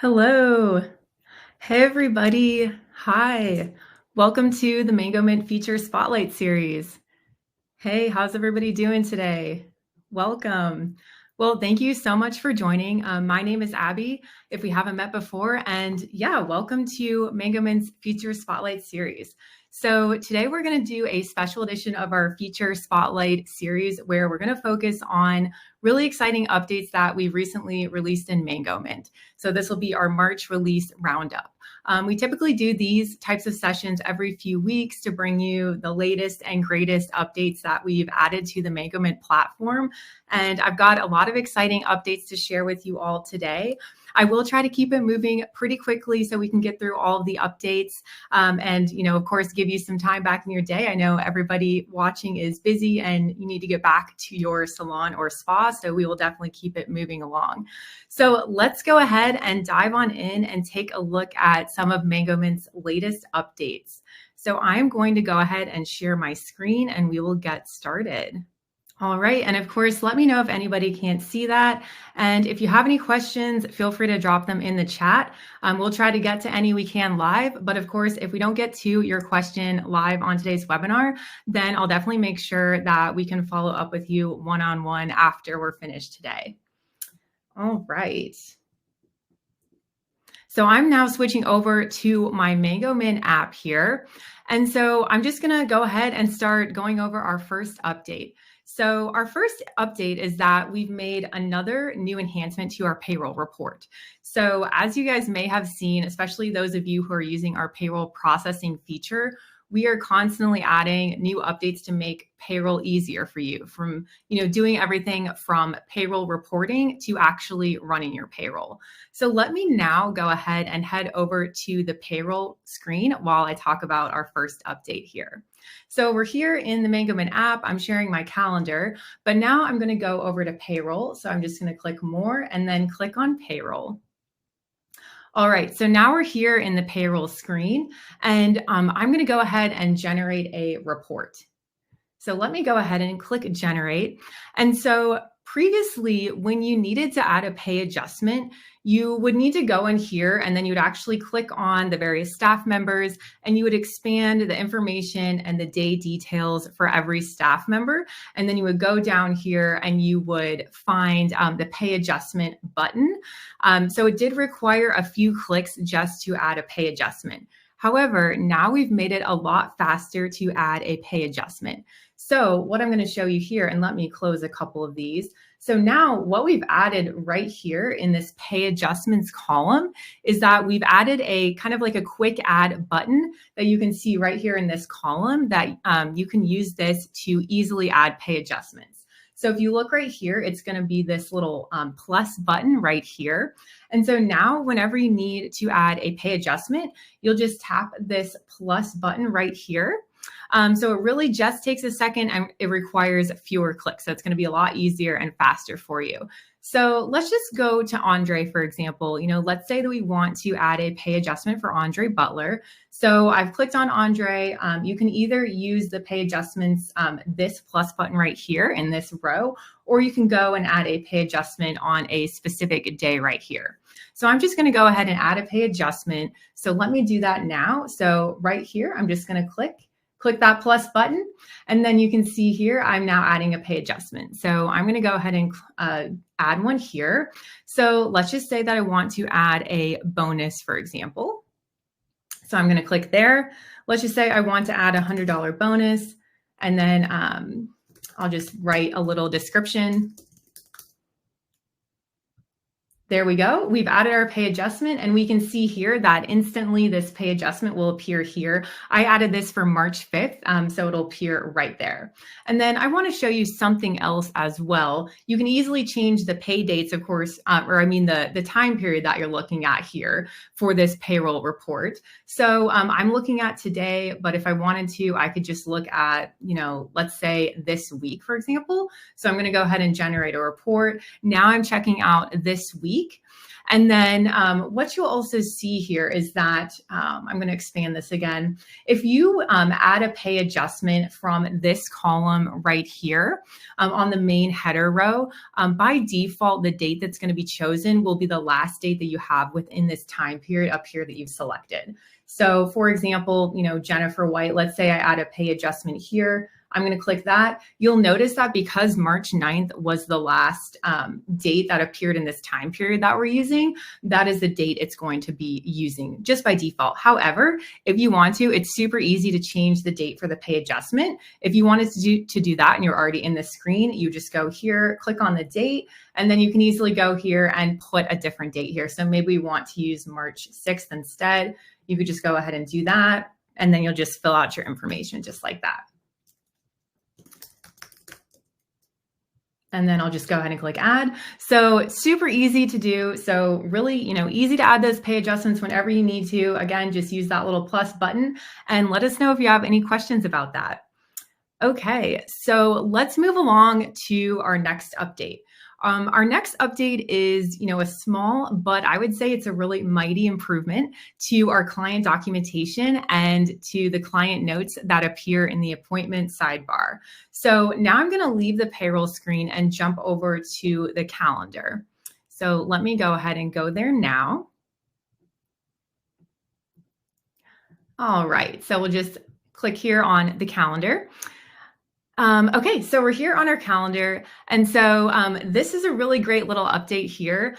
Hello. Hey, everybody. Hi. Welcome to the Mangomint Feature Spotlight Series. Hey, how's everybody doing today? Welcome. Well, thank you so much for joining. My name is Abby, if we haven't met before, and yeah, welcome to Mangomint's Feature Spotlight Series. So today we're going to do a special edition of our Feature Spotlight series where we're going to focus on really exciting updates that we recently released in Mangomint. So this will be our March release roundup. We typically do these types of sessions every few weeks to bring you the latest and greatest updates that we've added to the Mangomint platform. And I've got a lot of exciting updates to share with you all today. I will try to keep it moving pretty quickly so we can get through all of the updates and, of course, give you some time back in your day. I know everybody watching is busy and you need to get back to your salon or spa, so we will definitely keep it moving along. So let's go ahead and dive on in and take a look at some of Mangomint's latest updates. So I'm going to go ahead and share my screen and we will get started. All right. And of course, let me know if anybody can't see that. And if you have any questions, feel free to drop them in the chat. We'll try to get to any we can live. But of course, if we don't get to your question live on today's webinar, then I'll definitely make sure that we can follow up with you one-on-one after we're finished today. All right. So I'm now switching over to my Mangomint app here. And so I'm just going to go ahead and start going over our first update. So our first update is that we've made another new enhancement to our payroll report. So as you guys may have seen, especially those of you who are using our payroll processing feature, we are constantly adding new updates to make payroll easier for you, from doing everything from payroll reporting to actually running your payroll. So let me now go ahead and head over to the payroll screen while I talk about our first update here. So we're here in the Mangomint app. I'm sharing my calendar, but now I'm going to go over to payroll. So I'm just going to click more and then click on payroll. All right, so now we're here in the payroll screen, and I'm going to go ahead and generate a report. So let me go ahead and click generate. And so previously, when you needed to add a pay adjustment, you would need to go in here and then you would actually click on the various staff members and you would expand the information and the day details for every staff member. And then you would go down here and you would find the pay adjustment button. So it did require a few clicks just to add a pay adjustment. However, now we've made it a lot faster to add a pay adjustment. So what I'm going to show you here, and let me close a couple of these. So now what we've added right here in this pay adjustments column is that we've added a kind of like a quick add button that you can see right here in this column that you can use this to easily add pay adjustments. So if you look right here, it's going to be this little plus button right here. And so now whenever you need to add a pay adjustment, you'll just tap this plus button right here. So it really just takes a second and it requires fewer clicks. So it's going to be a lot easier and faster for you. So let's just go to Andre, for example. Let's say that we want to add a pay adjustment for Andre Butler. So I've clicked on Andre. You can either use the pay adjustments, this plus button right here in this row, or you can go and add a pay adjustment on a specific day right here. So I'm just going to go ahead and add a pay adjustment. So let me do that now. So right here, I'm just going to click that plus button, and then you can see here, I'm now adding a pay adjustment. So I'm going to go ahead and add one here. So let's just say that I want to add a bonus, for example. So I'm going to click there. Let's just say I want to add a $100 bonus, and then I'll just write a little description. There we go. We've added our pay adjustment, and we can see here that instantly this pay adjustment will appear here. I added this for March 5th, so it'll appear right there. And then I want to show you something else as well. You can easily change the pay dates, of course, the time period that you're looking at here for this payroll report. So I'm looking at today, but if I wanted to, I could just look at, let's say this week, for example. So I'm going to go ahead and generate a report. Now I'm checking out this week. week. And then what you'll also see here is that, I'm going to expand this again. If you add a pay adjustment from this column right here on the main header row, by default, the date that's going to be chosen will be the last date that you have within this time period up here that you've selected. So for example, Jennifer White, let's say I add a pay adjustment here. I'm going to click that. You'll notice that because March 9th was the last date that appeared in this time period that we're using, that is the date it's going to be using just by default. However, if you want to, it's super easy to change the date for the pay adjustment. If you wanted to do that and you're already in the screen, you just go here, click on the date, and then you can easily go here and put a different date here. So maybe we want to use March 6th instead. You could just go ahead and do that, and then you'll just fill out your information just like that. And then I'll just go ahead and click add. So super easy to do. So really, easy to add those pay adjustments whenever you need to. Again, just use that little plus button and let us know if you have any questions about that. Okay, so let's move along to our next update. Our next update is, a small, but I would say it's a really mighty improvement to our client documentation and to the client notes that appear in the appointment sidebar. So now I'm going to leave the payroll screen and jump over to the calendar. So let me go ahead and go there now. All right, so we'll just click here on the calendar. Okay, so we're here on our calendar. And so this is a really great little update here.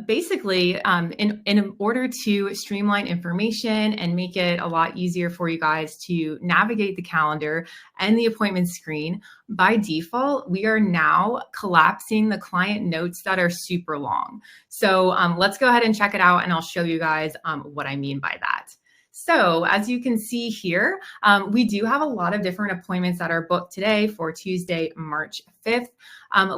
Basically, in order to streamline information and make it a lot easier for you guys to navigate the calendar and the appointment screen, by default, we are now collapsing the client notes that are super long. So let's go ahead and check it out, and I'll show you guys what I mean by that. So as you can see here, we do have a lot of different appointments that are booked today for Tuesday, March 5th.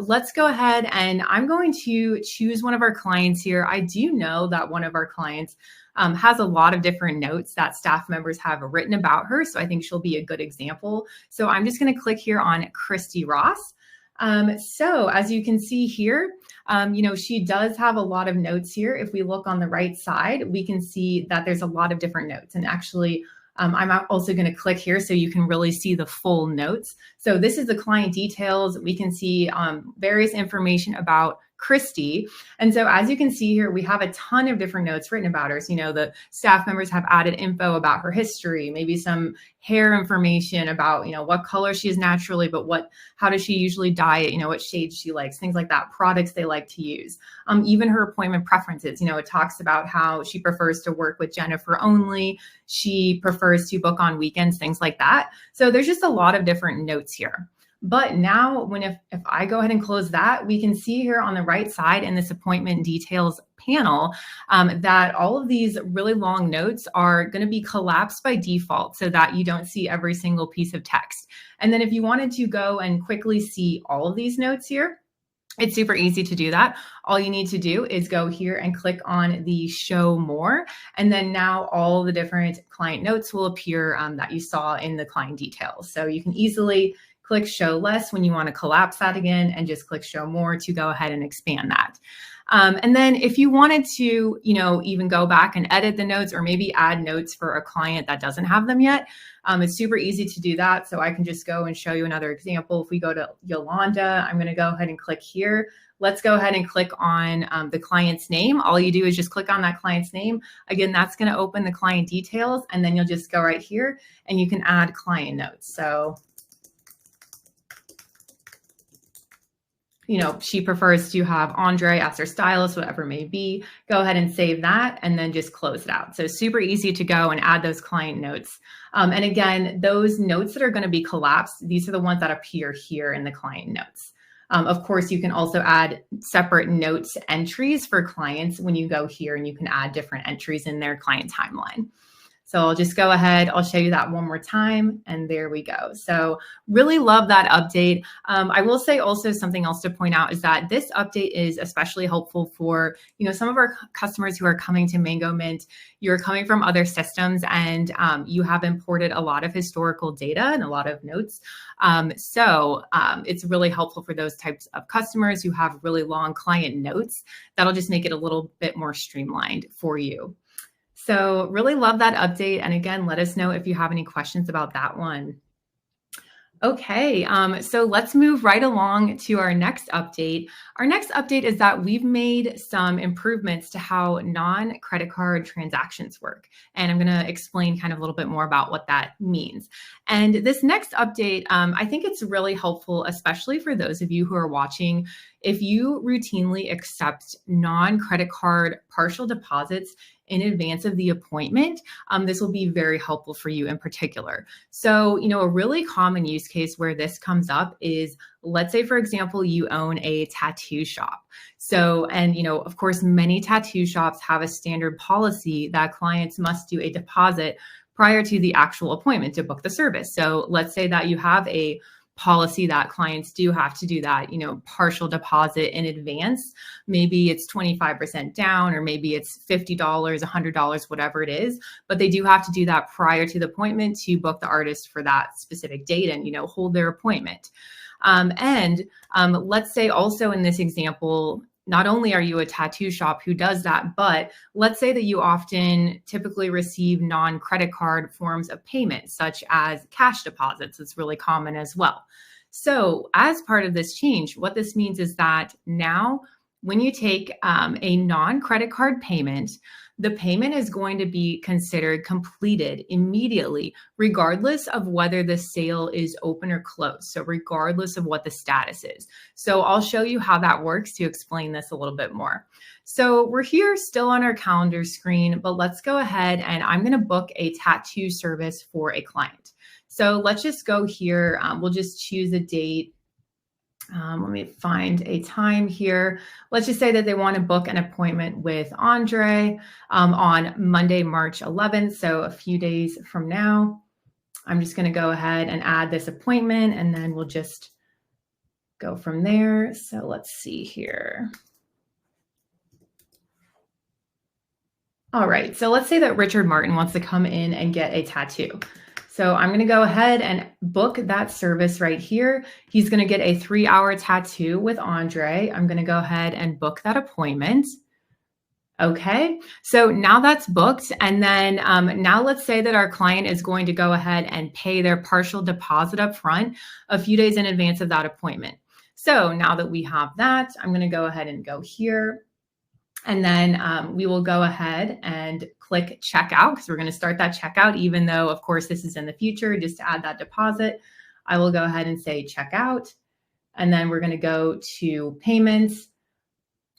Let's go ahead, and I'm going to choose one of our clients here. I do know that one of our clients has a lot of different notes that staff members have written about her. So I think she'll be a good example. So I'm just going to click here on Christy Ross. So as you can see here, she does have a lot of notes here. If we look on the right side, we can see that there's a lot of different notes. And actually, I'm also going to click here so you can really see the full notes. So this is the client details. We can see various information about Christy. And so as you can see here, we have a ton of different notes written about her. So, the staff members have added info about her history, maybe some hair information about, what color she is naturally, but how does she usually dye it, what shades she likes, things like that, products they like to use. Even her appointment preferences, it talks about how she prefers to work with Jennifer only. She prefers to book on weekends, things like that. So there's just a lot of different notes here. But now if I go ahead and close that, we can see here on the right side in this appointment details panel that all of these really long notes are going to be collapsed by default so that you don't see every single piece of text. And then if you wanted to go and quickly see all of these notes here, it's super easy to do that. All you need to do is go here and click on the show more. And then now all the different client notes will appear that you saw in the client details. So you can easily click show less when you want to collapse that again, and just click show more to go ahead and expand that. And then if you wanted to, even go back and edit the notes or maybe add notes for a client that doesn't have them yet, it's super easy to do that. So I can just go and show you another example. If we go to Yolanda, I'm going to go ahead and click here. Let's go ahead and click on the client's name. All you do is just click on that client's name. Again, that's going to open the client details, and then you'll just go right here and you can add client notes. So she prefers to have Andre as her stylist, whatever it may be. Go ahead and save that and then just close it out. So super easy to go and add those client notes. And again, those notes that are going to be collapsed, these are the ones that appear here in the client notes. Of course, you can also add separate notes entries for clients when you go here, and you can add different entries in their client timeline. So I'll just go ahead, I'll show you that one more time, and there we go. So really love that update. I will say also something else to point out is that this update is especially helpful for, some of our customers who are coming to Mangomint. You're coming from other systems, and you have imported a lot of historical data and a lot of notes. So it's really helpful for those types of customers who have really long client notes. That'll just make it a little bit more streamlined for you. So really love that update. And again, let us know if you have any questions about that one. Okay, so let's move right along to our next update. Our next update is that we've made some improvements to how non-credit card transactions work. And I'm gonna explain kind of a little bit more about what that means. And this next update, I think it's really helpful, especially for those of you who are watching. If you routinely accept non-credit card partial deposits in advance of the appointment, this will be very helpful for you in particular. So, a really common use case where this comes up is, let's say, for example, you own a tattoo shop. So, and, of course, many tattoo shops have a standard policy that clients must do a deposit prior to the actual appointment to book the service. So let's say that you have a policy that clients do have to do that, partial deposit in advance. Maybe it's 25% down, or maybe it's $50, $100, whatever it is, but they do have to do that prior to the appointment to book the artist for that specific date and, hold their appointment. Let's say also in this example, not only are you a tattoo shop who does that, but let's say that you often typically receive non-credit card forms of payment, such as cash deposits. It's really common as well. So as part of this change, what this means is that now when you take a non-credit card payment, the payment is going to be considered completed immediately, regardless of whether the sale is open or closed. So regardless of what the status is. So I'll show you how that works to explain this a little bit more. So we're here still on our calendar screen, but let's go ahead and I'm going to book a tattoo service for a client. So let's just go here. We'll just choose a date. Let me find a time here. Let's just say that they want to book an appointment with Andre on Monday, March 11th. So a few days from now. I'm just going to go ahead and add this appointment, and then we'll just go from there. So let's see here. All right, so let's say that Richard Martin wants to come in and get a tattoo. So I'm going to go ahead and book that service right here. He's going to get a 3-hour tattoo with Andre. I'm going to go ahead and book that appointment. Okay, so now that's booked. And then now let's say that our client is going to go ahead and pay their partial deposit up front a few days in advance of that appointment. So now that we have that, I'm going to go ahead and go here. And then we will go ahead and click checkout, because we're going to start that checkout, even though, of course, this is in the future, just to add that deposit. I will go ahead and say checkout. And then we're going to go to payments.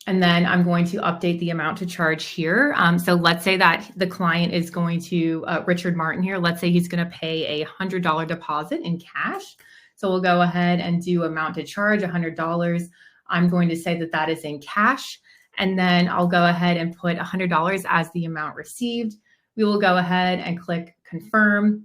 And then I'm going to update the amount to charge here. So let's say that the client is going to, Richard Martin here, let's say he's going to pay a $100 deposit in cash. So we'll go ahead and do amount to charge, $100. I'm going to say that that is in cash. And then I'll go ahead and put $100 as the amount received. We will go ahead and click confirm.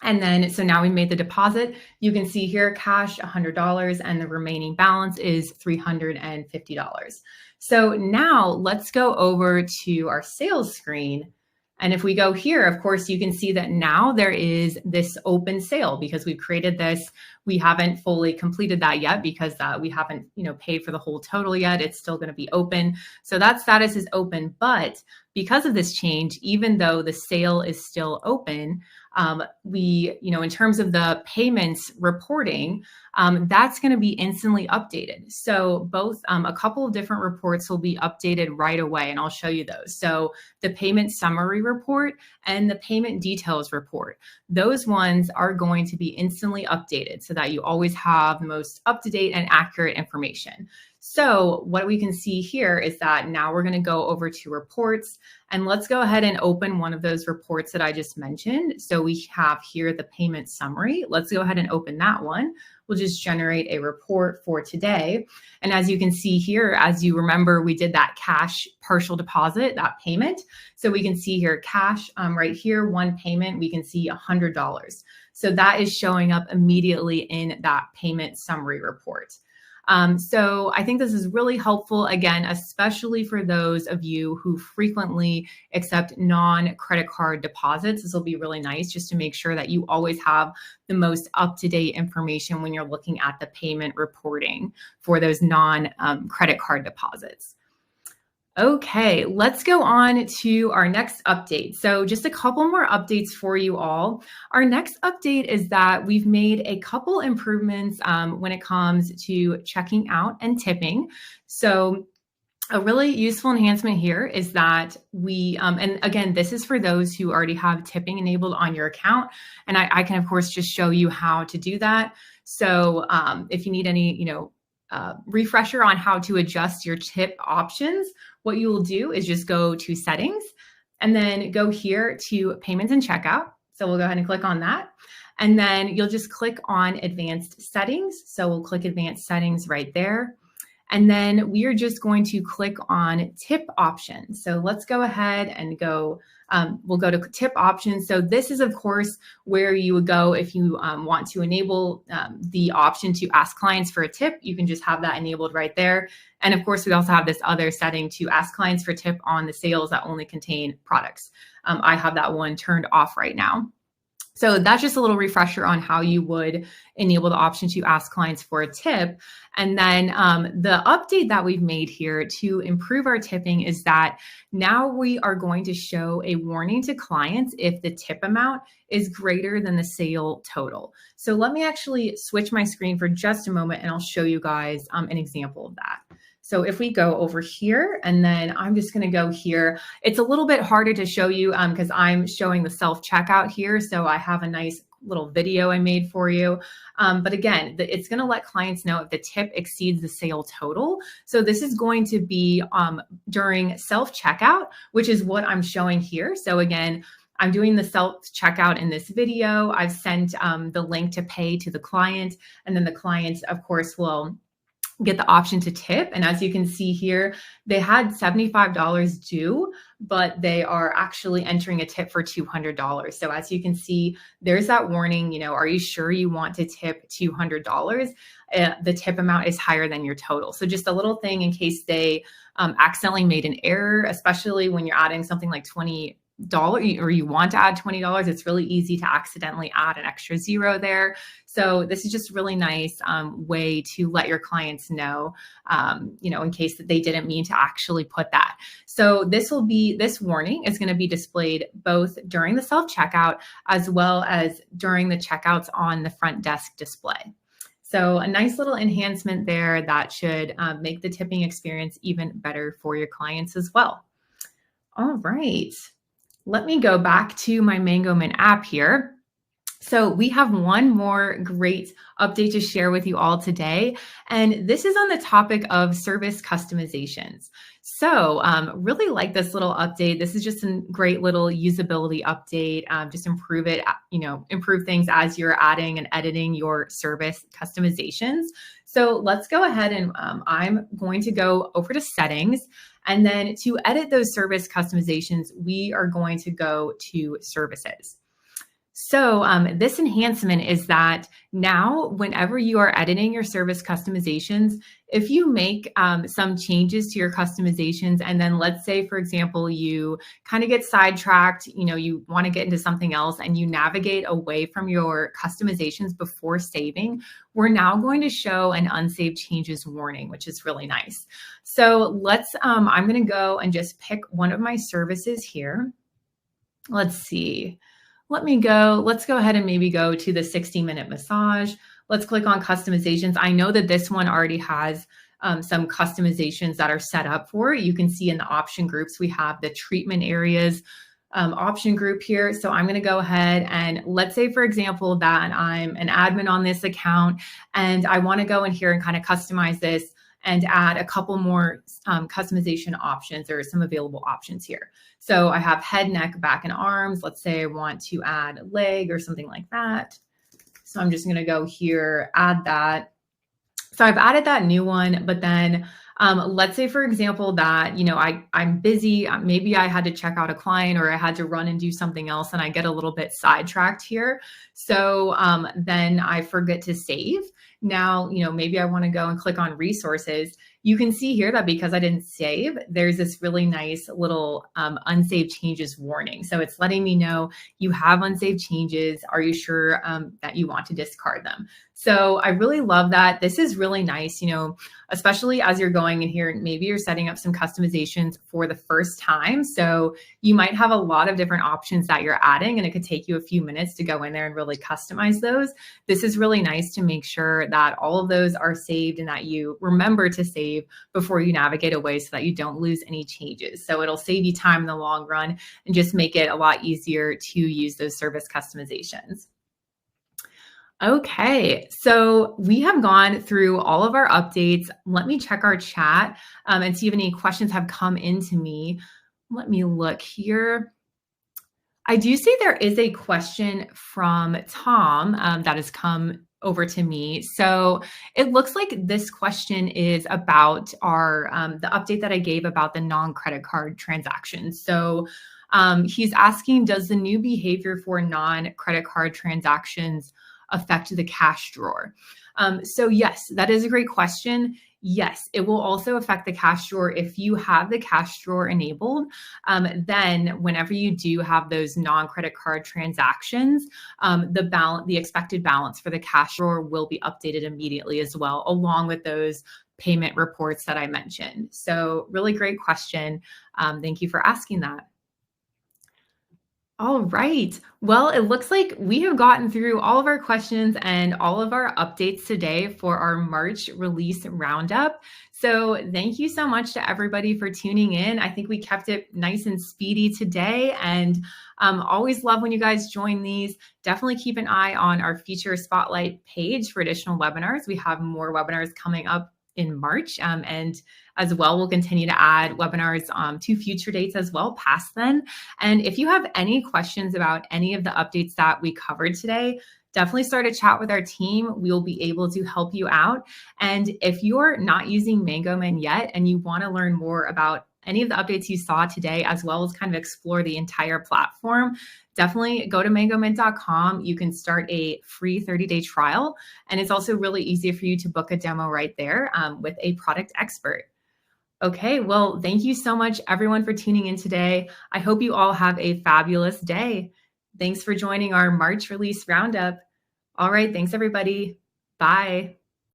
And then, so now we made the deposit. You can see here, cash $100, and the remaining balance is $350. So now let's go over to our sales screen. And if we go here, of course, you can see that now there is this open sale because we've created this. We haven't fully completed that yet because we haven't, paid for the whole total yet. It's still going to be open. So that status is open. But because of this change, even though the sale is still open, we, in terms of the payments reporting, that's going to be instantly updated. So both a couple of different reports will be updated right away, and I'll show you those. So the payment summary report and the payment details report, those ones are going to be instantly updated so that you always have the most up-to-date and accurate information. So what we can see here is that now we're going to go over to reports, and let's go ahead and open one of those reports that I just mentioned. So we have here the payment summary. Let's go ahead and open that one. We'll just generate a report for today. And as you can see here, as you remember, we did that cash partial deposit, that payment. So we can see here cash right here, one payment, we can see $100. So that is showing up immediately in that payment summary report. So I think this is really helpful, again, especially for those of you who frequently accept non-credit card deposits. This will be really nice just to make sure that you always have the most up-to-date information when you're looking at the payment reporting for those non-credit card deposits. Okay, let's go on to our next update. So just a couple more updates for you all. Our next update is that we've made a couple improvements when it comes to checking out and tipping. So a really useful enhancement here is that we, and again, this is for those who already have tipping enabled on your account. And I can, of course, just show you how to do that. So if you need any, refresher on how to adjust your tip options, what you will do is just go to settings and then go here to payments and checkout. So we'll go ahead and click on that. And then you'll just click on advanced settings. So we'll click advanced settings right there. And then we are just going to click on tip options. So let's go ahead and go, we'll go to tip options. So this is, of course, where you would go if you want to enable the option to ask clients for a tip. You can just have that enabled right there. And of course, we also have this other setting to ask clients for tip on the sales that only contain products. I have that one turned off right now. So that's just a little refresher on how you would enable the option to ask clients for a tip. And then the update that we've made here to improve our tipping is that now we are going to show a warning to clients if the tip amount is greater than the sale total. So let me actually switch my screen for just a moment and I'll show you guys an example of that. So if we go over here and then I'm just going to go here, it's a little bit harder to show you because I'm showing the self-checkout here. So I have a nice little video I made for you. But again, it's going to let clients know if the tip exceeds the sale total. So this is going to be during self-checkout, which is what I'm showing here. So again, I'm doing the self-checkout in this video. I've sent the link to pay to the client, and then the client, of course, will get the option to tip. And as you can see here, they had $75 due, but they are actually entering a tip for $200. So as you can see, there's that warning, are you sure you want to tip $200? The tip amount is higher than your total. So just a little thing in case they accidentally made an error, especially when you're adding something like $20 or you want to add $20, it's really easy to accidentally add an extra zero there. So this is just a really nice way to let your clients know, in case that they didn't mean to actually put that. So this warning is going to be displayed both during the self-checkout as well as during the checkouts on the front desk display. So a nice little enhancement there that should make the tipping experience even better for your clients as well. All right. Let me go back to my Mangomint app here. So we have one more great update to share with you all today. And this is on the topic of service customizations. So really like this little update. This is just a great little usability update. Just improve it, improve things as you're adding and editing your service customizations. So let's go ahead and I'm going to go over to settings. And then to edit those service customizations, we are going to go to services. So this enhancement is that now whenever you are editing your service customizations, if you make some changes to your customizations, and then let's say, for example, you kind of get sidetracked, you want to get into something else and you navigate away from your customizations before saving, we're now going to show an unsaved changes warning, which is really nice. So I'm going to go and just pick one of my services here. Let's see. Let's go ahead and maybe go to the 60-minute massage. Let's click on customizations. I know that this one already has some customizations that are set up for it. You can see in the option groups, we have the treatment areas option group here. So I'm going to go ahead and let's say, for example, that I'm an admin on this account and I want to go in here and kind of customize this and add a couple more customization options or some available options here. So I have head, neck, back, and arms. Let's say I want to add a leg or something like that. So I'm just going to go here, add that. So I've added that new one, but then let's say, for example, that, I'm busy. Maybe I had to check out a client or I had to run and do something else and I get a little bit sidetracked here. So then I forget to save. Now, maybe I want to go and click on resources. You can see here that because I didn't save, there's this really nice little unsaved changes warning. So it's letting me know you have unsaved changes. Are you sure that you want to discard them? So I really love that. This is really nice, especially as you're going in here, maybe you're setting up some customizations for the first time. So you might have a lot of different options that you're adding, and it could take you a few minutes to go in there and really customize those. This is really nice to make sure that all of those are saved and that you remember to save before you navigate away so that you don't lose any changes. So it'll save you time in the long run and just make it a lot easier to use those service customizations. Okay, so we have gone through all of our updates. Let me check our chat and see if any questions have come into me. Let me look here. I do see there is a question from Tom that has come over to me. So it looks like this question is about our the update that I gave about the non-credit card transactions. So he's asking, does the new behavior for non-credit card transactions affect the cash drawer? So yes, that is a great question. Yes, it will also affect the cash drawer. If you have the cash drawer enabled, then whenever you do have those non-credit card transactions, the expected balance for the cash drawer will be updated immediately as well, along with those payment reports that I mentioned. So really great question. Thank you for asking that. All right. Well, it looks like we have gotten through all of our questions and all of our updates today for our March release roundup. So thank you so much to everybody for tuning in. I think we kept it nice and speedy today, and always love when you guys join these. Definitely keep an eye on our feature spotlight page for additional webinars. We have more webinars coming up in March, and as well, we'll continue to add webinars to future dates as well past then. And if you have any questions about any of the updates that we covered today, definitely start a chat with our team. We'll be able to help you out. And if you're not using Mangomint yet and you want to learn more about any of the updates you saw today, as well as kind of explore the entire platform, definitely go to mangomint.com. You can start a free 30-day trial. And it's also really easy for you to book a demo right there with a product expert. Okay, well, thank you so much, everyone, for tuning in today. I hope you all have a fabulous day. Thanks for joining our March release roundup. All right, thanks, everybody. Bye.